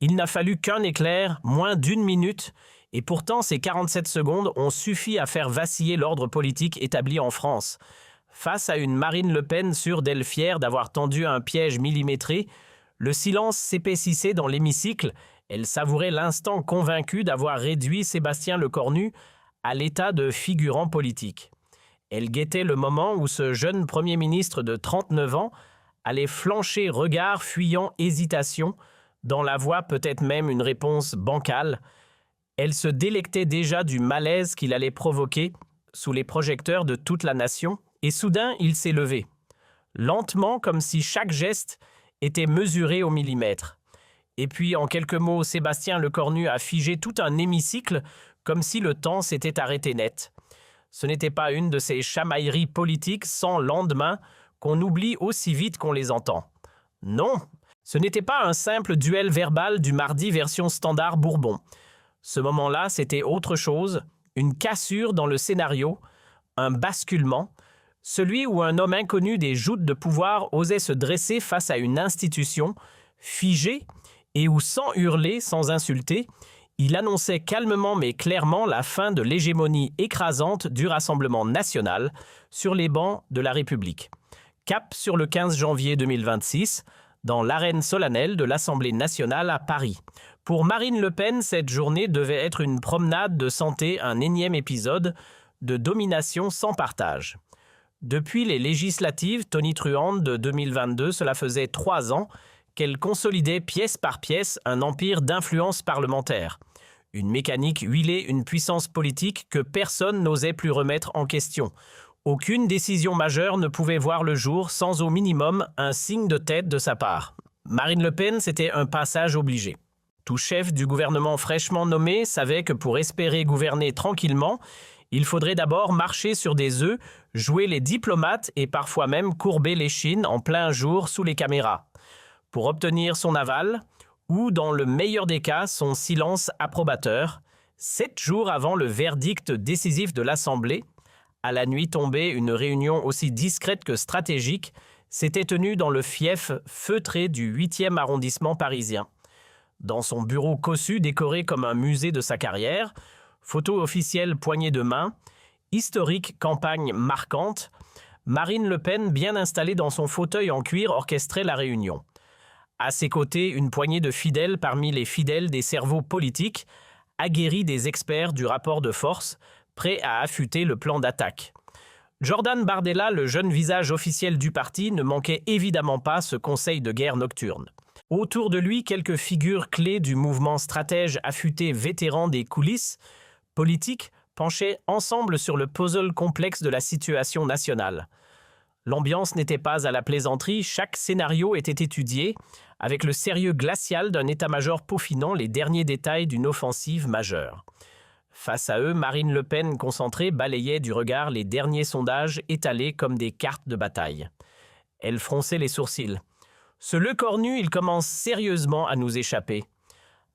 Il n'a fallu qu'un éclair, moins d'une minute, et pourtant ces 47 secondes ont suffi à faire vaciller l'ordre politique établi en France. Face à une Marine Le Pen sûre d'elle fière d'avoir tendu un piège millimétré, le silence s'épaississait dans l'hémicycle. Elle savourait l'instant convaincu d'avoir réduit Sébastien Lecornu à l'état de figurant politique. Elle guettait le moment où ce jeune Premier ministre de 39 ans allait flancher regard fuyant hésitation, dans la voix peut-être même une réponse bancale. Elle se délectait déjà du malaise qu'il allait provoquer sous les projecteurs de toute la nation, et soudain il s'est levé, lentement comme si chaque geste était mesuré au millimètre. Et puis en quelques mots, Sébastien Lecornu a figé tout un hémicycle comme si le temps s'était arrêté net. Ce n'était pas une de ces chamailleries politiques sans lendemain qu'on oublie aussi vite qu'on les entend. Non, ce n'était pas un simple duel verbal du mardi version standard Bourbon. Ce moment-là, c'était autre chose, une cassure dans le scénario, un basculement, celui où un homme inconnu des joutes de pouvoir osait se dresser face à une institution figée et où, sans hurler, sans insulter, il annonçait calmement mais clairement la fin de l'hégémonie écrasante du Rassemblement national sur les bancs de la République. Cap sur le 15 janvier 2026, dans l'arène solennelle de l'Assemblée nationale à Paris. Pour Marine Le Pen, cette journée devait être une promenade de santé, un énième épisode de domination sans partage. Depuis les législatives tonitruantes de 2022, cela faisait 3 ans qu'elle consolidait pièce par pièce un empire d'influence parlementaire. Une mécanique huilée, une puissance politique que personne n'osait plus remettre en question. Aucune décision majeure ne pouvait voir le jour sans au minimum un signe de tête de sa part. Marine Le Pen, c'était un passage obligé. Tout chef du gouvernement fraîchement nommé savait que pour espérer gouverner tranquillement, il faudrait d'abord marcher sur des œufs, jouer les diplomates et parfois même courber l'échine en plein jour sous les caméras. Pour obtenir son aval, ou dans le meilleur des cas, son silence approbateur, 7 jours avant le verdict décisif de l'Assemblée, à la nuit tombée, une réunion aussi discrète que stratégique s'était tenue dans le fief feutré du 8e arrondissement parisien. Dans son bureau cossu décoré comme un musée de sa carrière, photo officielle poignée de main, historique campagne marquante, Marine Le Pen, bien installée dans son fauteuil en cuir, orchestrait la réunion. À ses côtés, une poignée de fidèles parmi les fidèles des cerveaux politiques, aguerris des experts du rapport de force, prêts à affûter le plan d'attaque. Jordan Bardella, le jeune visage officiel du parti, ne manquait évidemment pas ce conseil de guerre nocturne. Autour de lui, quelques figures clés du mouvement stratège affûté vétéran des coulisses politiques penchaient ensemble sur le puzzle complexe de la situation nationale. L'ambiance n'était pas à la plaisanterie, chaque scénario était étudié avec le sérieux glacial d'un état-major peaufinant les derniers détails d'une offensive majeure. Face à eux, Marine Le Pen, concentrée, balayait du regard les derniers sondages étalés comme des cartes de bataille. Elle fronçait les sourcils. « Ce Lecornu, il commence sérieusement à nous échapper. »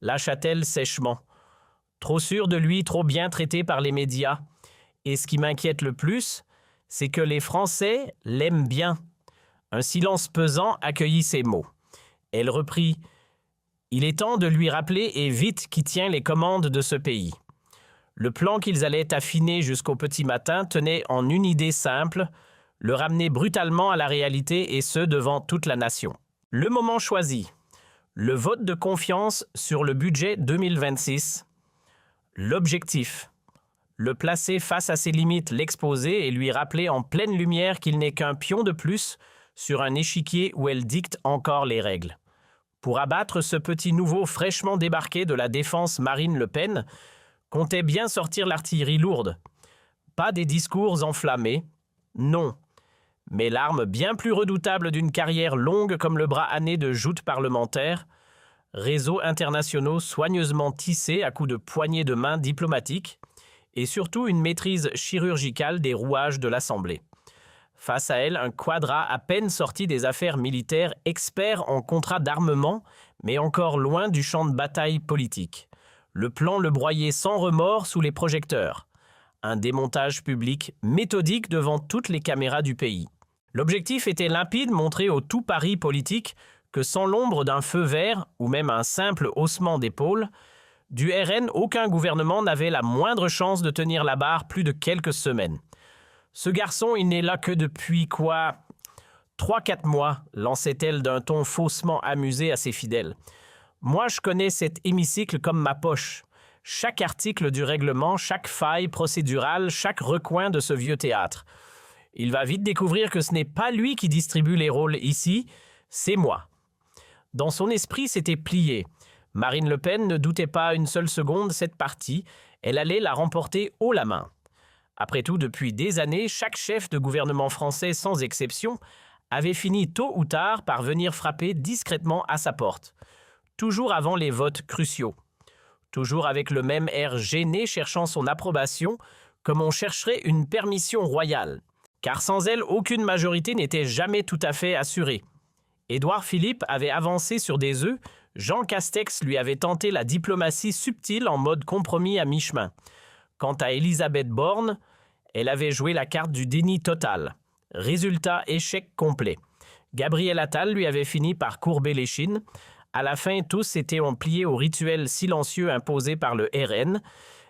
Lâcha-t-elle sèchement. Trop sûr de lui, trop bien traité par les médias. Et ce qui m'inquiète le plus, c'est que les Français l'aiment bien. Un silence pesant accueillit ces mots. Elle reprit « Il est temps de lui rappeler et vite qui tient les commandes de ce pays. » Le plan qu'ils allaient affiner jusqu'au petit matin tenait en une idée simple, le ramener brutalement à la réalité et ce devant toute la nation. Le moment choisi, le vote de confiance sur le budget 2026. L'objectif, le placer face à ses limites, l'exposer et lui rappeler en pleine lumière qu'il n'est qu'un pion de plus sur un échiquier où elle dicte encore les règles. Pour abattre ce petit nouveau fraîchement débarqué de la défense Marine Le Pen, comptait bien sortir l'artillerie lourde. Pas des discours enflammés, non, mais l'arme bien plus redoutable d'une carrière longue comme le bras anné de joutes parlementaires, réseaux internationaux soigneusement tissés à coups de poignées de main diplomatiques, et surtout une maîtrise chirurgicale des rouages de l'Assemblée. Face à elle, un quadra à peine sorti des affaires militaires, expert en contrat d'armement, mais encore loin du champ de bataille politique. Le plan le broyait sans remords sous les projecteurs. Un démontage public méthodique devant toutes les caméras du pays. L'objectif était limpide, montrer au tout Paris politique que sans l'ombre d'un feu vert ou même un simple haussement d'épaule, du RN, aucun gouvernement n'avait la moindre chance de tenir la barre plus de quelques semaines. Ce garçon, il n'est là que depuis quoi 3-4 mois, lançait-elle d'un ton faussement amusé à ses fidèles. Moi, je connais cet hémicycle comme ma poche. Chaque article du règlement, chaque faille procédurale, chaque recoin de ce vieux théâtre. Il va vite découvrir que ce n'est pas lui qui distribue les rôles ici, c'est moi. Dans son esprit, c'était plié. Marine Le Pen ne doutait pas une seule seconde cette partie, elle allait la remporter haut la main. Après tout, depuis des années, chaque chef de gouvernement français, sans exception, avait fini tôt ou tard par venir frapper discrètement à sa porte. Toujours avant les votes cruciaux. Toujours avec le même air gêné cherchant son approbation, comme on chercherait une permission royale. Car sans elle, aucune majorité n'était jamais tout à fait assurée. Édouard Philippe avait avancé sur des œufs, Jean Castex lui avait tenté la diplomatie subtile en mode compromis à mi-chemin. Quant à Élisabeth Borne, elle avait joué la carte du déni total. Résultat, échec complet. Gabriel Attal lui avait fini par courber l'échine. À la fin, tous s'étaient pliés au rituel silencieux imposé par le RN,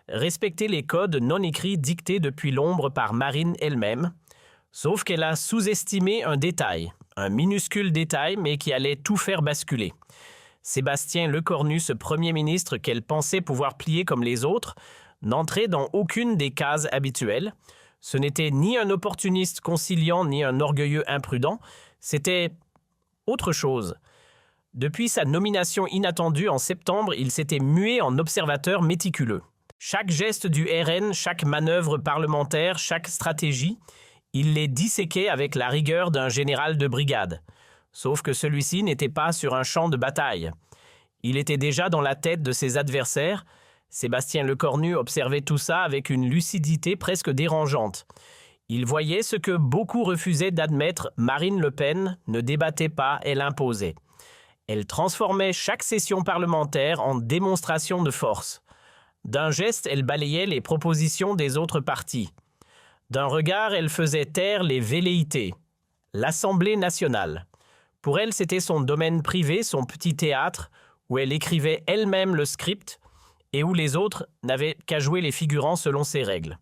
respecter les codes non écrits dictés depuis l'ombre par Marine elle-même, sauf qu'elle a sous-estimé un détail, un minuscule détail, mais qui allait tout faire basculer. Sébastien Lecornu, ce Premier ministre qu'elle pensait pouvoir plier comme les autres, n'entrait dans aucune des cases habituelles. Ce n'était ni un opportuniste conciliant ni un orgueilleux imprudent, c'était autre chose. Depuis sa nomination inattendue en septembre, il s'était mué en observateur méticuleux. Chaque geste du RN, chaque manœuvre parlementaire, chaque stratégie, il les disséquait avec la rigueur d'un général de brigade. Sauf que celui-ci n'était pas sur un champ de bataille. Il était déjà dans la tête de ses adversaires. Sébastien Lecornu observait tout ça avec une lucidité presque dérangeante. Il voyait ce que beaucoup refusaient d'admettre, Marine Le Pen ne débattait pas, elle imposait. Elle transformait chaque session parlementaire en démonstration de force. D'un geste, elle balayait les propositions des autres partis. D'un regard, elle faisait taire les velléités. L'Assemblée nationale. Pour elle, c'était son domaine privé, son petit théâtre, où elle écrivait elle-même le script et où les autres n'avaient qu'à jouer les figurants selon ses règles.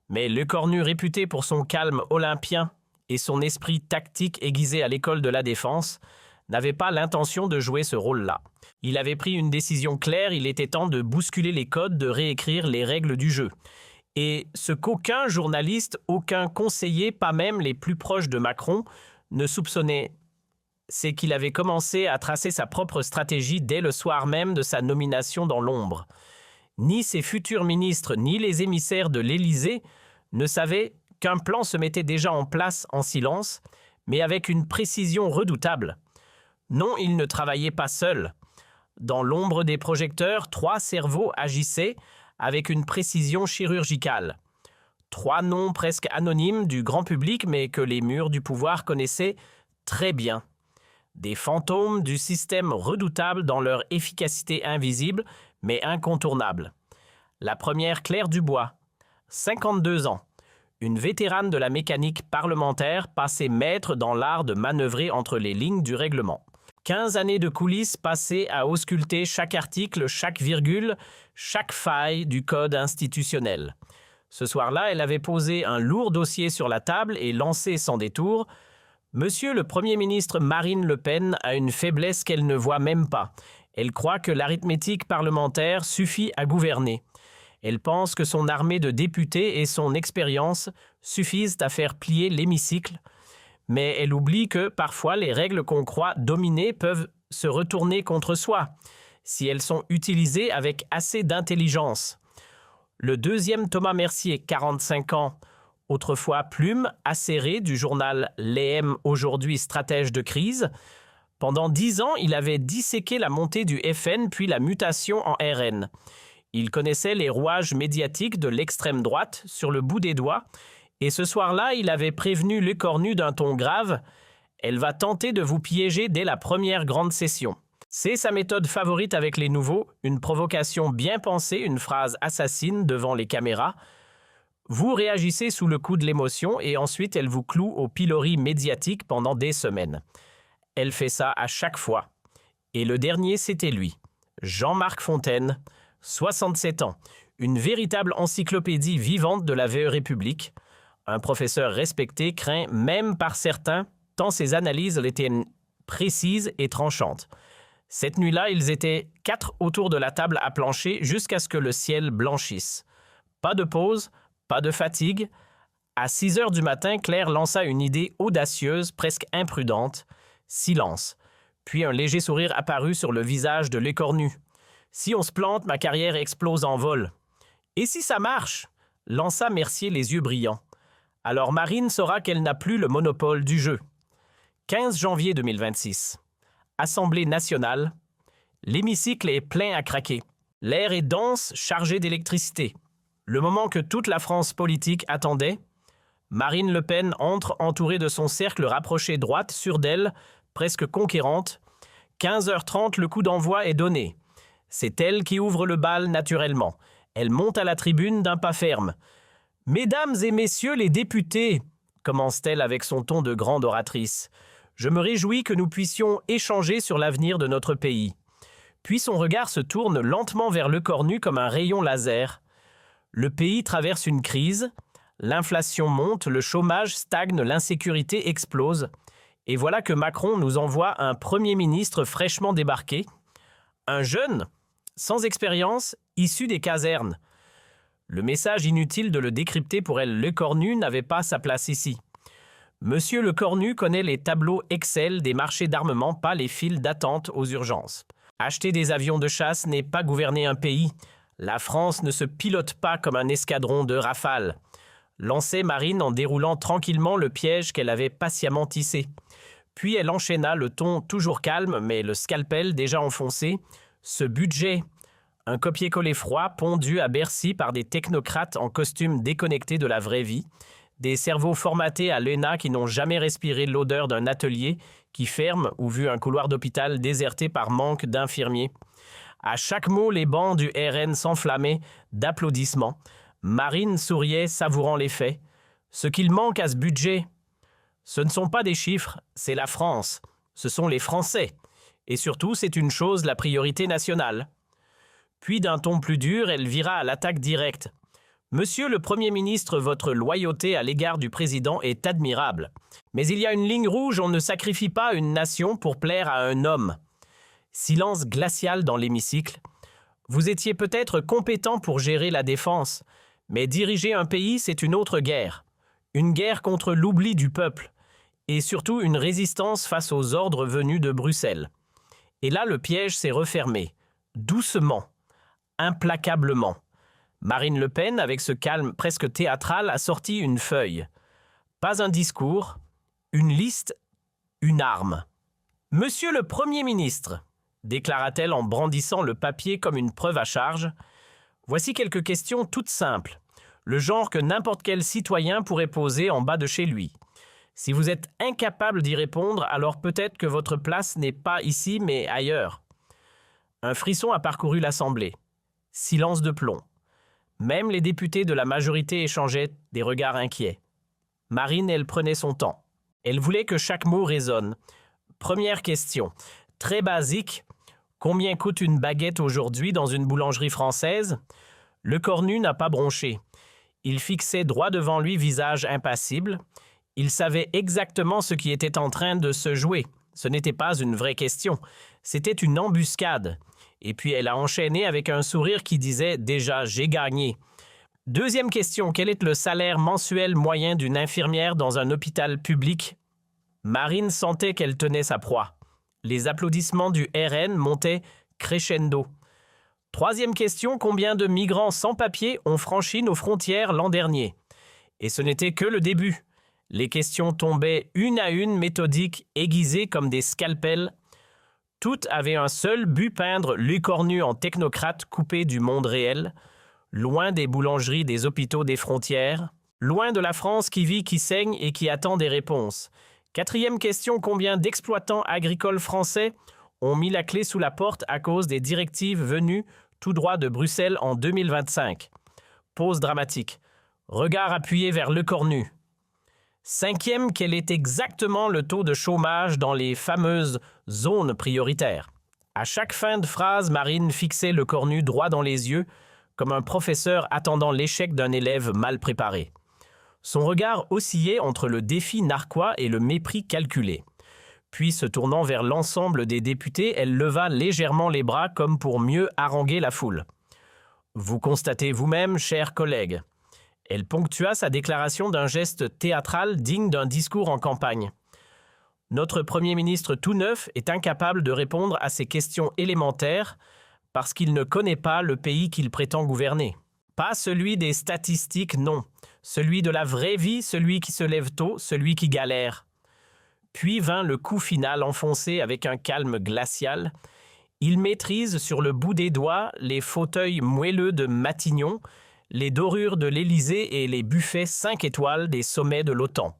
Mais Lecornu, réputé pour son calme olympien et son esprit tactique aiguisé à l'école de la défense, n'avait pas l'intention de jouer ce rôle-là. Il avait pris une décision claire, il était temps de bousculer les codes, de réécrire les règles du jeu. Et ce qu'aucun journaliste, aucun conseiller, pas même les plus proches de Macron, ne soupçonnait, c'est qu'il avait commencé à tracer sa propre stratégie dès le soir même de sa nomination dans l'ombre. Ni ses futurs ministres, ni les émissaires de l'Élysée ne savaient qu'un plan se mettait déjà en place en silence, mais avec une précision redoutable. Non, il ne travaillait pas seul. Dans l'ombre des projecteurs, 3 cerveaux agissaient avec une précision chirurgicale. 3 noms presque anonymes du grand public, mais que les murs du pouvoir connaissaient très bien. Des fantômes du système redoutables dans leur efficacité invisible, mais incontournable. La première, Claire Dubois, 52 ans. Une vétérane de la mécanique parlementaire passée maître dans l'art de manœuvrer entre les lignes du règlement. 15 années de coulisses passées à ausculter chaque article, chaque virgule, chaque faille du code institutionnel. Ce soir-là, elle avait posé un lourd dossier sur la table et lancé sans détour « Monsieur le Premier ministre Marine Le Pen a une faiblesse qu'elle ne voit même pas. Elle croit que l'arithmétique parlementaire suffit à gouverner. Elle pense que son armée de députés et son expérience suffisent à faire plier l'hémicycle. Mais elle oublie que, parfois, les règles qu'on croit dominer peuvent se retourner contre soi, si elles sont utilisées avec assez d'intelligence. » Le deuxième Thomas Mercier, 45 ans, autrefois plume, acéré du journal L'EM, aujourd'hui stratège de crise. Pendant 10 ans, il avait disséqué la montée du FN puis la mutation en RN. Il connaissait les rouages médiatiques de l'extrême droite sur le bout des doigts, et ce soir-là, il avait prévenu Lecornu d'un ton grave « Elle va tenter de vous piéger dès la première grande session ». C'est sa méthode favorite avec les nouveaux, une provocation bien pensée, une phrase assassine devant les caméras. Vous réagissez sous le coup de l'émotion et ensuite elle vous cloue au pilori médiatique pendant des semaines. Elle fait ça à chaque fois. Et le dernier, c'était lui. Jean-Marc Fontaine, 67 ans, une véritable encyclopédie vivante de la VE République. Un professeur respecté, craint même par certains, tant ses analyses étaient précises et tranchantes. Cette nuit-là, ils étaient 4 autour de la table à plancher jusqu'à ce que le ciel blanchisse. Pas de pause, pas de fatigue. À 6 heures du matin, Claire lança une idée audacieuse, presque imprudente. Silence. Puis un léger sourire apparut sur le visage de l'écornu. « Si on se plante, ma carrière explose en vol. »« Et si ça marche ?» lança Mercier les yeux brillants. « Alors Marine saura qu'elle n'a plus le monopole du jeu. » 15 janvier 2026. Assemblée nationale. L'hémicycle est plein à craquer. L'air est dense, chargé d'électricité. Le moment que toute la France politique attendait. Marine Le Pen entre entourée de son cercle rapproché droite, sûre d'elle, presque conquérante. 15h30, le coup d'envoi est donné. C'est elle qui ouvre le bal naturellement. Elle monte à la tribune d'un pas ferme. « Mesdames et messieurs les députés !» commence-t-elle avec son ton de grande oratrice. « Je me réjouis que nous puissions échanger sur l'avenir de notre pays. » Puis son regard se tourne lentement vers Lecornu comme un rayon laser. Le pays traverse une crise. L'inflation monte, le chômage stagne, l'insécurité explose. Et voilà que Macron nous envoie un Premier ministre fraîchement débarqué. Un jeune, sans expérience, issu des casernes. Le message inutile de le décrypter pour elle, Lecornu n'avait pas sa place ici. Monsieur Lecornu connaît les tableaux Excel des marchés d'armement, pas les files d'attente aux urgences. Acheter des avions de chasse n'est pas gouverner un pays. La France ne se pilote pas comme un escadron de Rafale. Lançait Marine en déroulant tranquillement le piège qu'elle avait patiemment tissé. Puis elle enchaîna le ton toujours calme, mais le scalpel déjà enfoncé. Ce budget, un copier-coller froid pondu à Bercy par des technocrates en costume déconnecté de la vraie vie, des cerveaux formatés à l'ENA qui n'ont jamais respiré l'odeur d'un atelier qui ferme ou vu un couloir d'hôpital déserté par manque d'infirmiers. À chaque mot, les bancs du RN s'enflammaient d'applaudissements. Marine souriait, savourant les faits. Ce qu'il manque à ce budget, ce ne sont pas des chiffres, c'est la France. Ce sont les Français. Et surtout, c'est une chose, la priorité nationale. Puis d'un ton plus dur, elle vira à l'attaque directe. « Monsieur le Premier ministre, votre loyauté à l'égard du président est admirable. Mais il y a une ligne rouge, on ne sacrifie pas une nation pour plaire à un homme. » Silence glacial dans l'hémicycle. Vous étiez peut-être compétent pour gérer la défense, mais diriger un pays, c'est une autre guerre. Une guerre contre l'oubli du peuple. Et surtout une résistance face aux ordres venus de Bruxelles. Et là, le piège s'est refermé. Doucement. Implacablement. Marine Le Pen, avec ce calme presque théâtral, a sorti une feuille. Pas un discours, une liste, une arme. « Monsieur le Premier ministre », déclara-t-elle en brandissant le papier comme une preuve à charge, « voici quelques questions toutes simples, le genre que n'importe quel citoyen pourrait poser en bas de chez lui. Si vous êtes incapable d'y répondre, alors peut-être que votre place n'est pas ici, mais ailleurs. » Un frisson a parcouru l'Assemblée. Silence de plomb. Même les députés de la majorité échangeaient des regards inquiets. Marine, elle prenait son temps. Elle voulait que chaque mot résonne. Première question, très basique. Combien coûte une baguette aujourd'hui dans une boulangerie française? Lecornu n'a pas bronché. Il fixait droit devant lui, visage impassible. Il savait exactement ce qui était en train de se jouer. Ce n'était pas une vraie question. C'était une embuscade. Et puis elle a enchaîné avec un sourire qui disait « Déjà, j'ai gagné ». Deuxième question, quel est le salaire mensuel moyen d'une infirmière dans un hôpital public? Marine sentait qu'elle tenait sa proie. Les applaudissements du RN montaient crescendo. Troisième question, combien de migrants sans papier ont franchi nos frontières l'an dernier? Et ce n'était que le début. Les questions tombaient une à une, méthodiques, aiguisées comme des scalpels. Toutes avaient un seul but, peindre Lecornu en technocrate coupé du monde réel, loin des boulangeries, des hôpitaux, des frontières, loin de la France qui vit, qui saigne et qui attend des réponses. Quatrième question, combien d'exploitants agricoles français ont mis la clé sous la porte à cause des directives venues tout droit de Bruxelles en 2025? Pause dramatique. Regard appuyé vers Lecornu. Cinquième, quel est exactement le taux de chômage dans les fameuses zones prioritaires? À chaque fin de phrase, Marine fixait le cornu droit dans les yeux, comme un professeur attendant l'échec d'un élève mal préparé. Son regard oscillait entre le défi narquois et le mépris calculé. Puis, se tournant vers l'ensemble des députés, elle leva légèrement les bras comme pour mieux haranguer la foule. « Vous constatez vous-même, chers collègues. » Elle ponctua sa déclaration d'un geste théâtral digne d'un discours en campagne. Notre Premier ministre tout neuf est incapable de répondre à ces questions élémentaires parce qu'il ne connaît pas le pays qu'il prétend gouverner. Pas celui des statistiques, non. Celui de la vraie vie, celui qui se lève tôt, celui qui galère. Puis vint le coup final enfoncé avec un calme glacial. Il maîtrise sur le bout des doigts les fauteuils moelleux de Matignon, les dorures de l'Élysée et les buffets 5 étoiles des sommets de l'OTAN.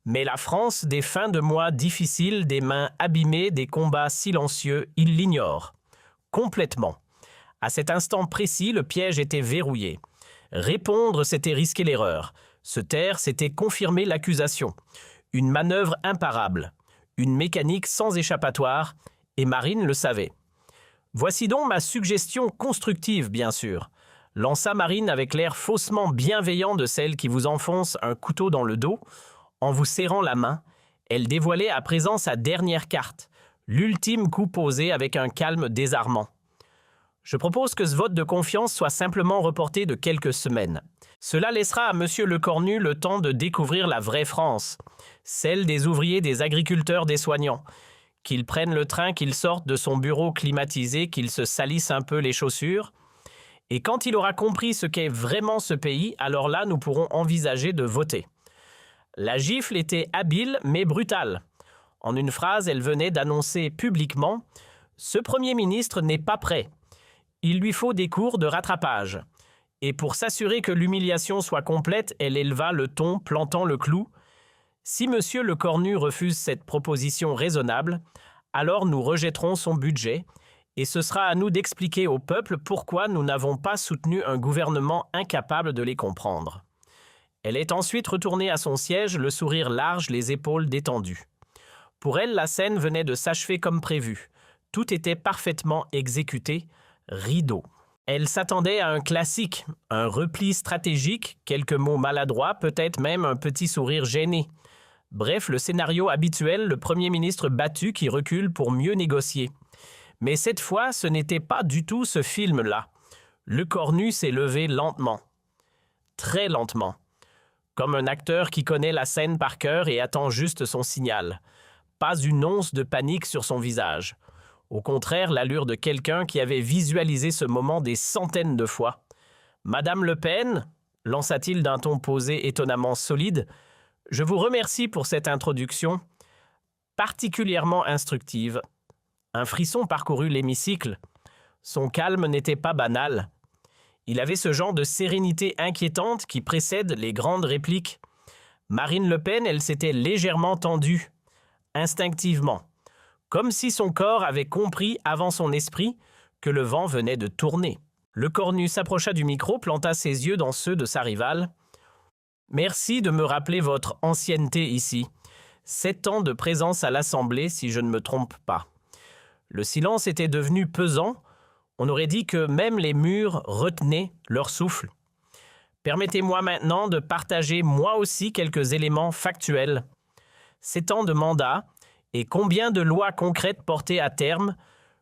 Mais la France des fins de mois difficiles, des mains abîmées, des combats silencieux, il l'ignore. Complètement. À cet instant précis, le piège était verrouillé. Répondre, c'était risquer l'erreur. Se taire, c'était confirmer l'accusation. Une manœuvre imparable. Une mécanique sans échappatoire, et Marine le savait. Voici donc ma suggestion constructive, bien sûr. Lança Marine avec l'air faussement bienveillant de celle qui vous enfonce un couteau dans le dos. En vous serrant la main, elle dévoilait à présent sa dernière carte, l'ultime coup posé avec un calme désarmant. Je propose que ce vote de confiance soit simplement reporté de quelques semaines. Cela laissera à M. Lecornu le temps de découvrir la vraie France, celle des ouvriers, des agriculteurs, des soignants. Qu'il prenne le train, qu'il sorte de son bureau climatisé, qu'il se salisse un peu les chaussures. Et quand il aura compris ce qu'est vraiment ce pays, alors là, nous pourrons envisager de voter. La gifle était habile mais brutale. En une phrase, elle venait d'annoncer publiquement « Ce Premier ministre n'est pas prêt. Il lui faut des cours de rattrapage. » Et pour s'assurer que l'humiliation soit complète, elle éleva le ton, plantant le clou. « Si M. Lecornu refuse cette proposition raisonnable, alors nous rejetterons son budget et ce sera à nous d'expliquer au peuple pourquoi nous n'avons pas soutenu un gouvernement incapable de les comprendre. » Elle est ensuite retournée à son siège, le sourire large, les épaules détendues. Pour elle, la scène venait de s'achever comme prévu. Tout était parfaitement exécuté, rideau. Elle s'attendait à un classique, un repli stratégique, quelques mots maladroits, peut-être même un petit sourire gêné. Bref, le scénario habituel, le Premier ministre battu qui recule pour mieux négocier. Mais cette fois, ce n'était pas du tout ce film-là. Lecornu s'est levé lentement. Très lentement. Comme un acteur qui connaît la scène par cœur et attend juste son signal. Pas une once de panique sur son visage. Au contraire, l'allure de quelqu'un qui avait visualisé ce moment des centaines de fois. « Madame Le Pen » lança-t-il d'un ton posé étonnamment solide, « je vous remercie pour cette introduction particulièrement instructive. » Un frisson parcourut l'hémicycle. Son calme n'était pas banal. Il avait ce genre de sérénité inquiétante qui précède les grandes répliques. Marine Le Pen, elle s'était légèrement tendue, instinctivement, comme si son corps avait compris avant son esprit que le vent venait de tourner. Lecornu s'approcha du micro, planta ses yeux dans ceux de sa rivale. « Merci de me rappeler votre ancienneté ici. 7 ans de présence à l'Assemblée, si je ne me trompe pas. » Le silence était devenu pesant. On aurait dit que même les murs retenaient leur souffle. Permettez-moi maintenant de partager moi aussi quelques éléments factuels. 7 ans de mandat et combien de lois concrètes portées à terme,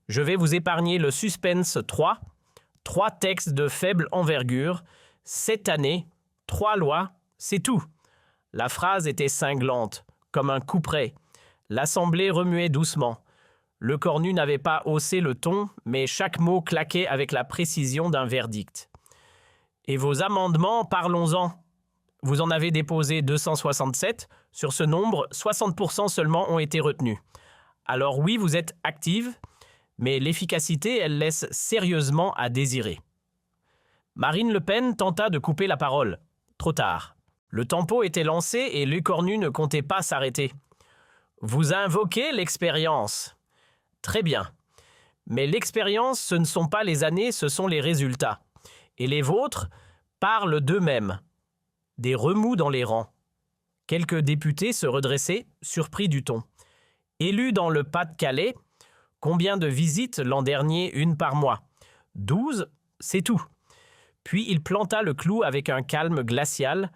je vais vous épargner le suspense 3 textes de faible envergure, 7 années, 3 lois, c'est tout. La phrase était cinglante, comme un couperet. L'Assemblée remuait doucement. Lecornu n'avait pas haussé le ton, mais chaque mot claquait avec la précision d'un verdict. « Et vos amendements, parlons-en. Vous en avez déposé 267. Sur ce nombre, 60% seulement ont été retenus. Alors oui, vous êtes active, mais l'efficacité, elle laisse sérieusement à désirer. » Marine Le Pen tenta de couper la parole. Trop tard. Le tempo était lancé et Lecornu ne comptait pas s'arrêter. « Vous invoquez l'expérience. » Très bien. Mais l'expérience, ce ne sont pas les années, ce sont les résultats. Et les vôtres parlent d'eux-mêmes. Des remous dans les rangs. Quelques députés se redressaient, surpris du ton. Élu dans le Pas-de-Calais, combien de visites l'an dernier, une par mois? 12, c'est tout. Puis il planta le clou avec un calme glacial.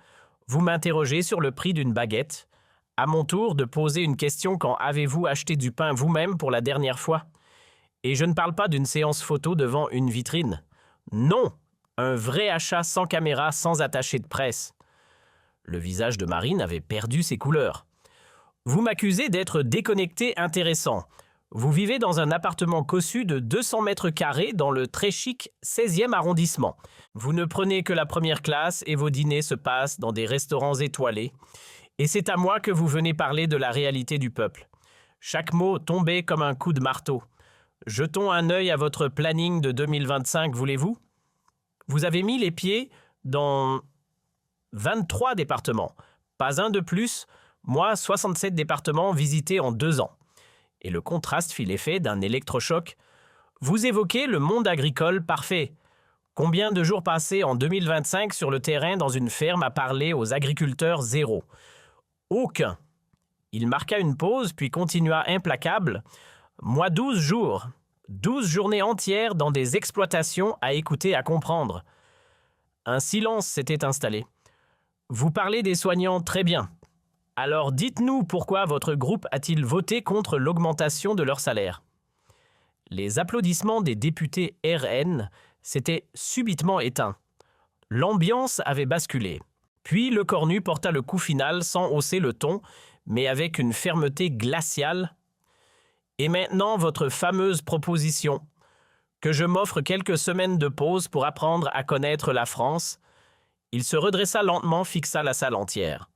Vous m'interrogez sur le prix d'une baguette. À mon tour de poser une question: quand avez-vous acheté du pain vous-même pour la dernière fois? Et je ne parle pas d'une séance photo devant une vitrine. Non, un vrai achat sans caméra, sans attaché de presse. Le visage de Marine avait perdu ses couleurs. Vous m'accusez d'être déconnecté intéressant. Vous vivez dans un appartement cossu de 200 mètres carrés dans le très chic 16e arrondissement. Vous ne prenez que la première classe et vos dîners se passent dans des restaurants étoilés. Et c'est à moi que vous venez parler de la réalité du peuple. Chaque mot tombait comme un coup de marteau. Jetons un œil à votre planning de 2025, voulez-vous? Vous avez mis les pieds dans 23 départements. Pas un de plus, moi 67 départements visités en 2 ans. Et le contraste fit l'effet d'un électrochoc. Vous évoquez le monde agricole parfait. Combien de jours passés en 2025 sur le terrain dans une ferme à parler aux agriculteurs? 0. Aucun. Il marqua une pause puis continua implacable. Moi 12 jours. 12 journées entières dans des exploitations à écouter, à comprendre. Un silence s'était installé. Vous parlez des soignants, très bien. Alors dites-nous pourquoi votre groupe a-t-il voté contre l'augmentation de leur salaire? Les applaudissements des députés RN s'étaient subitement éteints. L'ambiance avait basculé. Puis le cornu porta le coup final sans hausser le ton, mais avec une fermeté glaciale. Et maintenant, votre fameuse proposition, que je m'offre quelques semaines de pause pour apprendre à connaître la France. Il se redressa lentement, fixa la salle entière.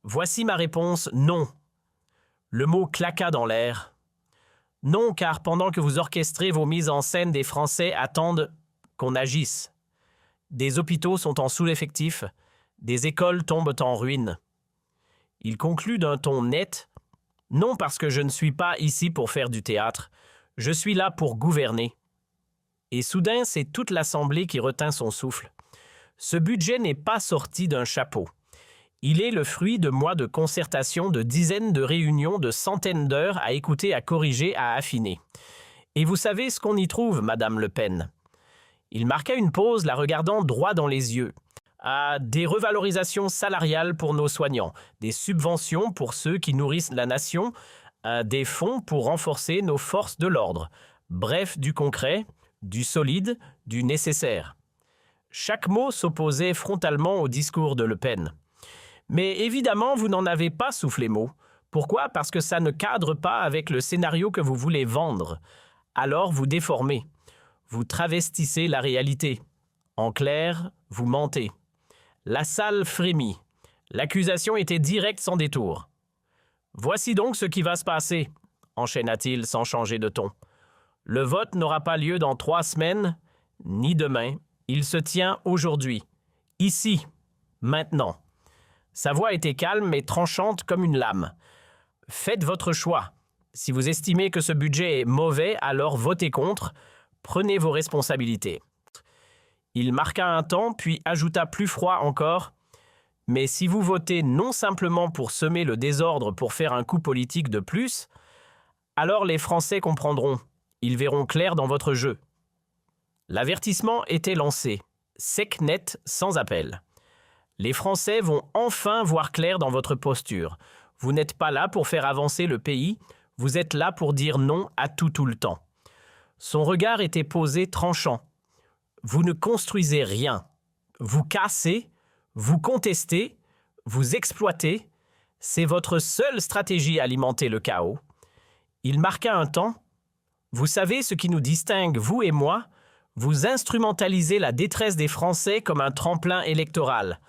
Voici ma réponse: non. Le mot claqua dans l'air. Non, car pendant que vous orchestrez vos mises en scène, des Français attendent qu'on agisse. Des hôpitaux sont en sous-effectif, des écoles tombent en ruine. Il conclut d'un ton net: non, parce que je ne suis pas ici pour faire du théâtre, je suis là pour gouverner. Et soudain, c'est toute l'Assemblée qui retint son souffle. Ce budget n'est pas sorti d'un chapeau. Il est le fruit de mois de concertation, de dizaines de réunions, de centaines d'heures à écouter, à corriger, à affiner. Et vous savez ce qu'on y trouve, Madame Le Pen? Il marqua une pause, la regardant droit dans les yeux. À des revalorisations salariales pour nos soignants, des subventions pour ceux qui nourrissent la nation, des fonds pour renforcer nos forces de l'ordre. Bref, du concret, du solide, du nécessaire. Chaque mot s'opposait frontalement au discours de Le Pen. Mais évidemment, vous n'en avez pas soufflé mot. Pourquoi? Parce que ça ne cadre pas avec le scénario que vous voulez vendre. Alors vous déformez. Vous travestissez la réalité. En clair, vous mentez. La salle frémit. L'accusation était directe sans détour. Voici donc ce qui va se passer, enchaîna-t-il sans changer de ton. Le vote n'aura pas lieu dans 3 semaines, ni demain. Il se tient aujourd'hui, ici, maintenant. Sa voix était calme et tranchante comme une lame. Faites votre choix. Si vous estimez que ce budget est mauvais, alors votez contre. Prenez vos responsabilités. Il marqua un temps, puis ajouta plus froid encore. Mais si vous votez non simplement pour semer le désordre, pour faire un coup politique de plus, alors les Français comprendront. Ils verront clair dans votre jeu. L'avertissement était lancé, sec net, sans appel. Les Français vont enfin voir clair dans votre posture. Vous n'êtes pas là pour faire avancer le pays, vous êtes là pour dire non à tout le temps. Son regard était posé tranchant. Vous ne construisez rien. Vous cassez, vous contestez, vous exploitez. C'est votre seule stratégie à alimenter le chaos. Il marqua un temps. Vous savez ce qui nous distingue, vous et moi? Vous instrumentalisez la détresse des Français comme un tremplin électoral.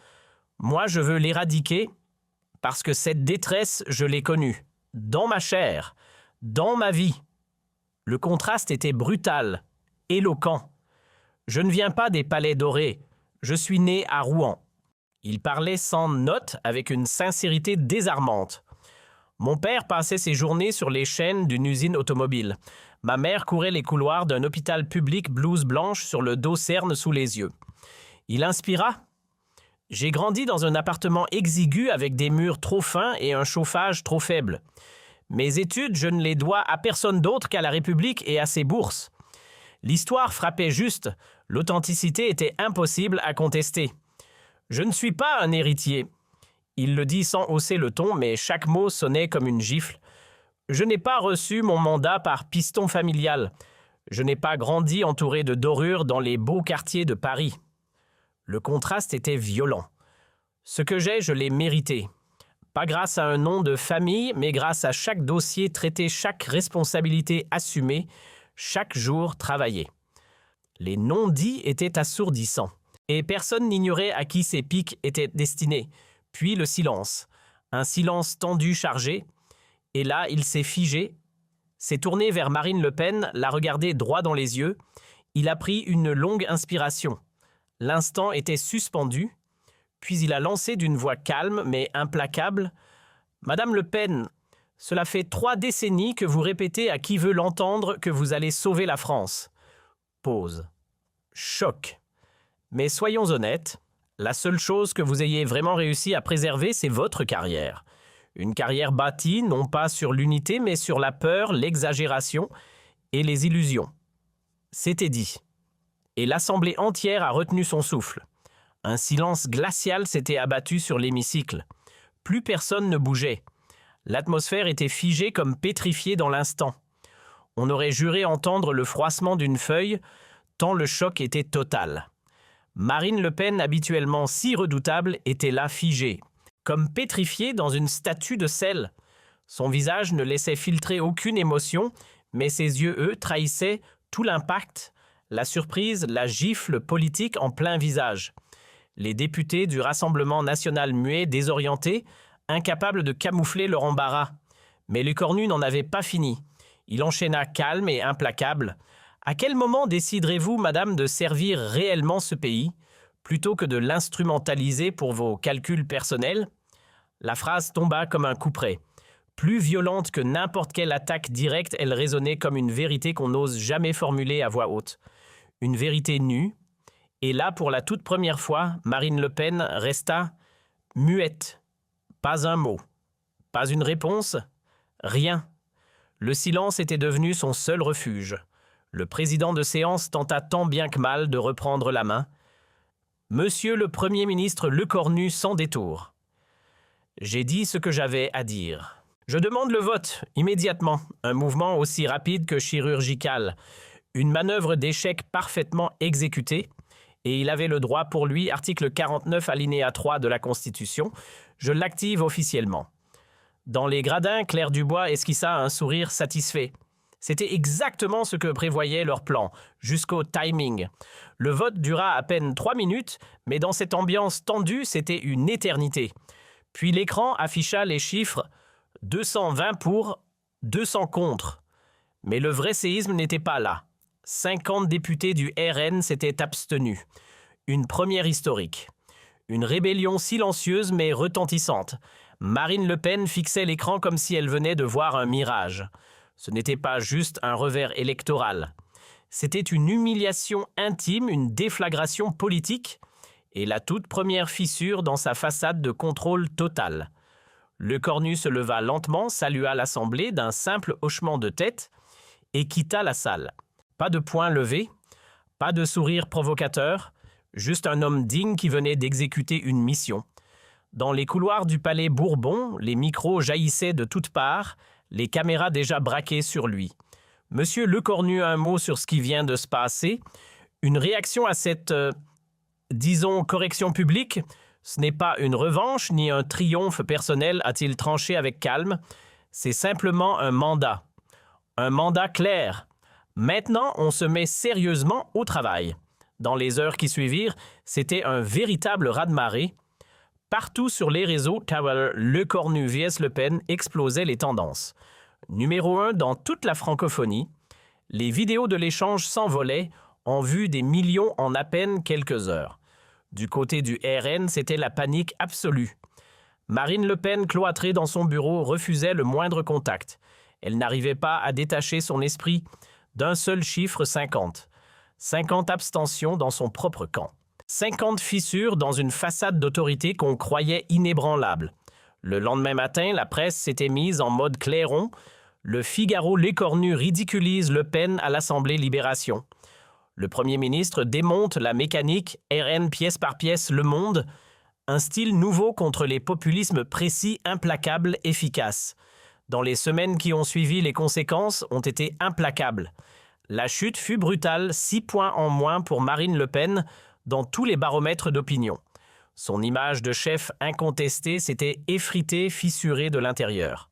Moi, je veux l'éradiquer parce que cette détresse, je l'ai connue. Dans ma chair, dans ma vie. Le contraste était brutal, éloquent. Je ne viens pas des palais dorés. Je suis né à Rouen. Il parlait sans notes, avec une sincérité désarmante. Mon père passait ses journées sur les chaînes d'une usine automobile. Ma mère courait les couloirs d'un hôpital public, blouse blanche sur le dos, cerne sous les yeux. Il inspira. J'ai grandi dans un appartement exigu avec des murs trop fins et un chauffage trop faible. Mes études, je ne les dois à personne d'autre qu'à la République et à ses bourses. L'histoire frappait juste, l'authenticité était impossible à contester. Je ne suis pas un héritier. Il le dit sans hausser le ton, mais chaque mot sonnait comme une gifle. Je n'ai pas reçu mon mandat par piston familial. Je n'ai pas grandi entouré de dorures dans les beaux quartiers de Paris. Le contraste était violent. Ce que j'ai, je l'ai mérité. Pas grâce à un nom de famille, mais grâce à chaque dossier traité, chaque responsabilité assumée, chaque jour travaillé. Les non-dits étaient assourdissants, et personne n'ignorait à qui ces piques étaient destinés. Puis le silence, un silence tendu, chargé, et là il s'est figé, s'est tourné vers Marine Le Pen, l'a regardé droit dans les yeux, il a pris une longue inspiration. L'instant était suspendu, puis il a lancé d'une voix calme mais implacable « Madame Le Pen, cela fait 3 décennies que vous répétez à qui veut l'entendre que vous allez sauver la France. » Pause. Choc. Mais soyons honnêtes, la seule chose que vous ayez vraiment réussi à préserver, c'est votre carrière. Une carrière bâtie non pas sur l'unité, mais sur la peur, l'exagération et les illusions. C'était dit. Et l'Assemblée entière a retenu son souffle. Un silence glacial s'était abattu sur l'hémicycle. Plus personne ne bougeait. L'atmosphère était figée comme pétrifiée dans l'instant. On aurait juré entendre le froissement d'une feuille, tant le choc était total. Marine Le Pen, habituellement si redoutable, était là figée, comme pétrifiée dans une statue de sel. Son visage ne laissait filtrer aucune émotion, mais ses yeux, eux, trahissaient tout l'impact, la surprise, la gifle politique en plein visage. Les députés du Rassemblement national muets, désorientés, incapables de camoufler leur embarras. Mais Lecornu n'en avait pas fini. Il enchaîna calme et implacable. « À quel moment déciderez-vous, madame, de servir réellement ce pays, plutôt que de l'instrumentaliser pour vos calculs personnels ?» La phrase tomba comme un couperet. Plus violente que n'importe quelle attaque directe, elle résonnait comme une vérité qu'on n'ose jamais formuler à voix haute. Une vérité nue. Et là, pour la toute première fois, Marine Le Pen resta muette. Pas un mot. Pas une réponse. Rien. Le silence était devenu son seul refuge. Le président de séance tenta tant bien que mal de reprendre la main. « Monsieur le Premier ministre Lecornu sans détour. J'ai dit ce que j'avais à dire. Je demande le vote, immédiatement. Un mouvement aussi rapide que chirurgical. Une manœuvre d'échec parfaitement exécutée. Et il avait le droit pour lui, article 49 alinéa 3 de la Constitution. Je l'active officiellement. » Dans les gradins, Claire Dubois esquissa un sourire satisfait. C'était exactement ce que prévoyait leur plan, jusqu'au timing. Le vote dura à peine 3 minutes, mais dans cette ambiance tendue, c'était une éternité. Puis l'écran afficha les chiffres 220 pour, 200 contre. Mais le vrai séisme n'était pas là. 50 députés du RN s'étaient abstenus. Une première historique. Une rébellion silencieuse mais retentissante. Marine Le Pen fixait l'écran comme si elle venait de voir un mirage. Ce n'était pas juste un revers électoral. C'était une humiliation intime, une déflagration politique et la toute première fissure dans sa façade de contrôle total. Lecornu se leva lentement, salua l'Assemblée d'un simple hochement de tête et quitta la salle. Pas de poing levé, pas de sourire provocateur, juste un homme digne qui venait d'exécuter une mission. Dans les couloirs du palais Bourbon, les micros jaillissaient de toutes parts, les caméras déjà braquées sur lui. Monsieur Lecornu a un mot sur ce qui vient de se passer. Une réaction à cette, disons, correction publique. Ce n'est pas une revanche ni un triomphe personnel, a-t-il tranché avec calme. C'est simplement un mandat. Un mandat clair. Maintenant, on se met sérieusement au travail. Dans les heures qui suivirent, c'était un véritable raz-de-marée. Partout sur les réseaux, Lecornu vs Le Pen explosaient les tendances. Numéro 1 dans toute la francophonie, les vidéos de l'échange s'envolaient, ont vu des millions en à peine quelques heures. Du côté du RN, c'était la panique absolue. Marine Le Pen, cloîtrée dans son bureau, refusait le moindre contact. Elle n'arrivait pas à détacher son esprit d'un seul chiffre 50. 50 abstentions dans son propre camp. 50 fissures dans une façade d'autorité qu'on croyait inébranlable. Le lendemain matin, la presse s'était mise en mode clairon. Le Figaro l'écornu ridiculise Le Pen à l'Assemblée Libération. Le Premier ministre démonte la mécanique RN pièce par pièce Le Monde, un style nouveau contre les populismes précis, implacables, efficaces. Dans les semaines qui ont suivi, les conséquences ont été implacables. La chute fut brutale, 6 points en moins pour Marine Le Pen dans tous les baromètres d'opinion. Son image de chef incontesté s'était effritée, fissurée de l'intérieur.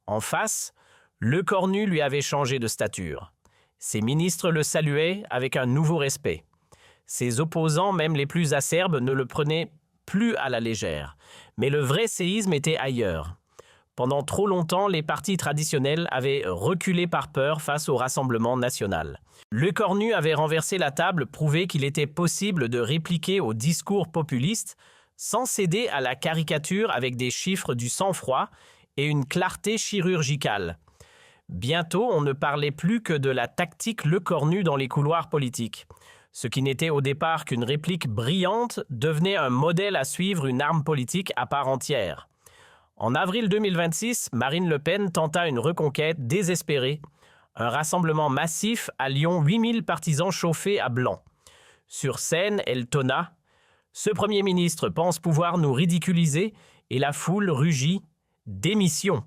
En face, Lecornu lui avait changé de stature. Ses ministres le saluaient avec un nouveau respect. Ses opposants, même les plus acerbes, ne le prenaient plus à la légère. Mais le vrai séisme était ailleurs. Pendant trop longtemps, les partis traditionnels avaient reculé par peur face au Rassemblement national. Lecornu avait renversé la table, prouvé qu'il était possible de répliquer au discours populiste sans céder à la caricature avec des chiffres du sang-froid et une clarté chirurgicale. Bientôt, on ne parlait plus que de la tactique Lecornu dans les couloirs politiques. Ce qui n'était au départ qu'une réplique brillante devenait un modèle à suivre, une arme politique à part entière. En avril 2026, Marine Le Pen tenta une reconquête désespérée. Un rassemblement massif à Lyon, 8000 partisans chauffés à blanc. Sur scène, elle tonna « Ce Premier ministre pense pouvoir nous ridiculiser » et la foule rugit « Démission ».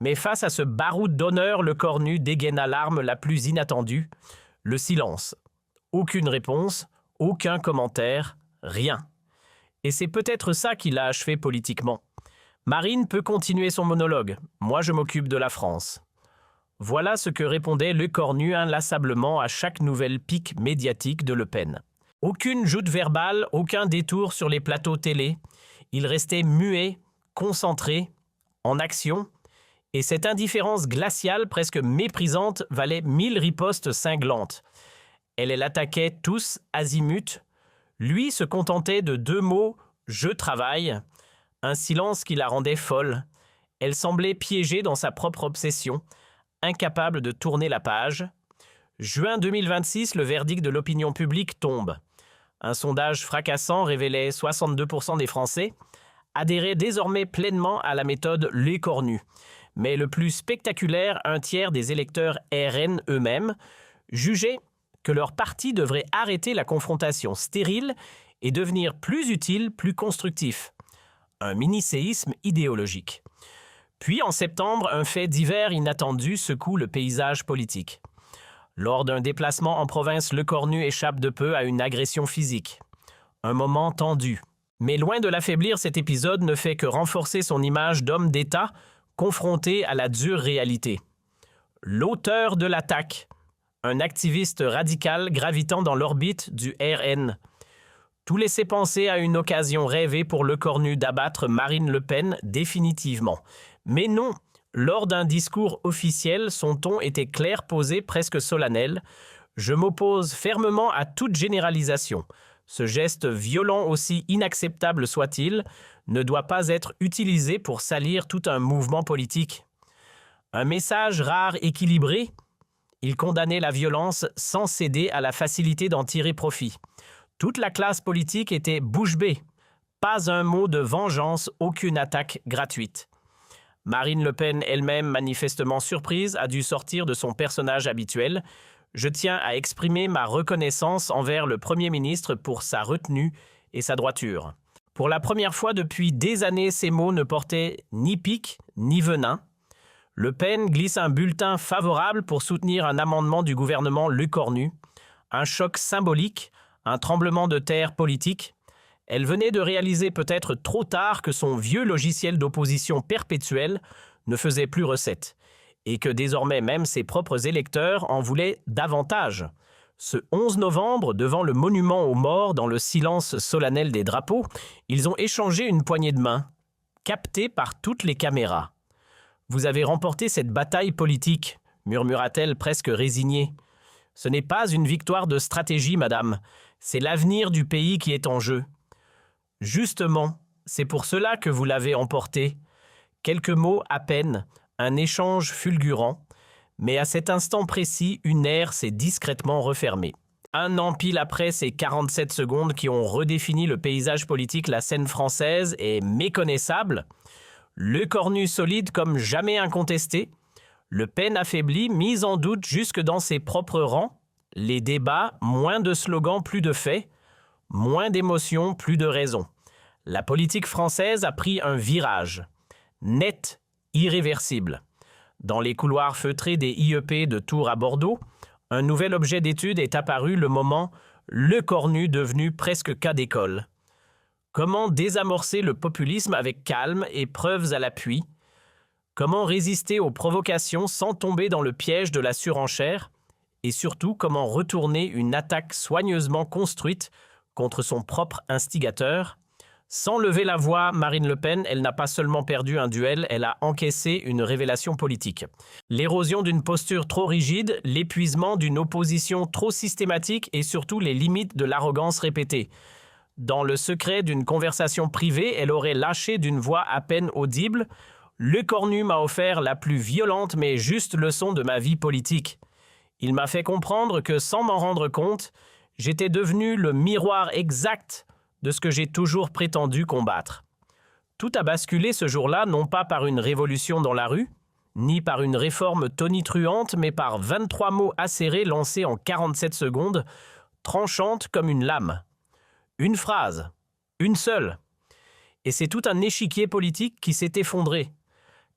Mais face à ce baroud d'honneur, Lecornu dégaina l'arme la plus inattendue, le silence. Aucune réponse, aucun commentaire, rien. Et c'est peut-être ça qui l'a achevé politiquement. Marine peut continuer son monologue. Moi, je m'occupe de la France. Voilà ce que répondait Lecornu inlassablement à chaque nouvelle pique médiatique de Le Pen. Aucune joute verbale, aucun détour sur les plateaux télé. Il restait muet, concentré, en action. Et cette indifférence glaciale, presque méprisante, valait 1000 ripostes cinglantes. Elle l'attaquait tous azimut. Lui se contentait de 2 mots « je travaille », un silence qui la rendait folle. Elle semblait piégée dans sa propre obsession, incapable de tourner la page. Juin 2026, le verdict de l'opinion publique tombe. Un sondage fracassant révélait 62% des Français adhéraient désormais pleinement à la méthode Lecornu. Mais le plus spectaculaire, un tiers des électeurs RN eux-mêmes jugeaient que leur parti devrait arrêter la confrontation stérile et devenir plus utile, plus constructif. Un mini-séisme idéologique. Puis, en septembre, un fait divers inattendu secoue le paysage politique. Lors d'un déplacement en province, Lecornu échappe de peu à une agression physique. Un moment tendu. Mais loin de l'affaiblir, cet épisode ne fait que renforcer son image d'homme d'État confronté à la dure réalité. L'auteur de l'attaque, un activiste radical gravitant dans l'orbite du RN. Tout laissait penser à une occasion rêvée pour Lecornu d'abattre Marine Le Pen définitivement. Mais non, lors d'un discours officiel, son ton était clair, posé, presque solennel. « Je m'oppose fermement à toute généralisation. Ce geste violent, aussi inacceptable soit-il, ne doit pas être utilisé pour salir tout un mouvement politique. » Un message rare, équilibré. Il condamnait la violence sans céder à la facilité d'en tirer profit. Toute la classe politique était bouche bée. Pas un mot de vengeance, aucune attaque gratuite. Marine Le Pen, elle-même manifestement surprise, a dû sortir de son personnage habituel. Je tiens à exprimer ma reconnaissance envers le Premier ministre pour sa retenue et sa droiture. Pour la première fois depuis des années, ces mots ne portaient ni pique ni venin. Le Pen glisse un bulletin favorable pour soutenir un amendement du gouvernement Lecornu. Un choc symbolique, un tremblement de terre politique. Elle venait de réaliser peut-être trop tard que son vieux logiciel d'opposition perpétuelle ne faisait plus recette, et que désormais même ses propres électeurs en voulaient davantage. Ce 11 novembre, devant le monument aux morts, dans le silence solennel des drapeaux, ils ont échangé une poignée de main, captée par toutes les caméras. « Vous avez remporté cette bataille politique », murmura-t-elle presque résignée. « Ce n'est pas une victoire de stratégie, madame. C'est l'avenir du pays qui est en jeu. » Justement, c'est pour cela que vous l'avez emporté. Quelques mots à peine, un échange fulgurant, mais à cet instant précis, une ère s'est discrètement refermée. Un an pile après ces 47 secondes qui ont redéfini le paysage politique, la scène française est méconnaissable. Le Cornu solide comme jamais incontesté. Le Pen affaibli, mis en doute jusque dans ses propres rangs. Les débats, moins de slogans, plus de faits. Moins d'émotions, plus de raisons. La politique française a pris un virage. Net, irréversible. Dans les couloirs feutrés des IEP de Tours à Bordeaux, un nouvel objet d'étude est apparu le moment le Cornu devenu presque cas d'école. Comment désamorcer le populisme avec calme et preuves à l'appui? Comment résister aux provocations sans tomber dans le piège de la surenchère? Et surtout, comment retourner une attaque soigneusement construite contre son propre instigateur? Sans lever la voix, Marine Le Pen, elle n'a pas seulement perdu un duel, elle a encaissé une révélation politique. L'érosion d'une posture trop rigide, l'épuisement d'une opposition trop systématique et surtout les limites de l'arrogance répétée. Dans le secret d'une conversation privée, elle aurait lâché d'une voix à peine audible « Le Cornu m'a offert la plus violente mais juste leçon de ma vie politique. Il m'a fait comprendre que sans m'en rendre compte, j'étais devenu le miroir exact de ce que j'ai toujours prétendu combattre. Tout a basculé ce jour-là, non pas par une révolution dans la rue, ni par une réforme tonitruante, mais par 23 mots acérés lancés en 47 secondes, tranchantes comme une lame. Une phrase, une seule. Et c'est tout un échiquier politique qui s'est effondré.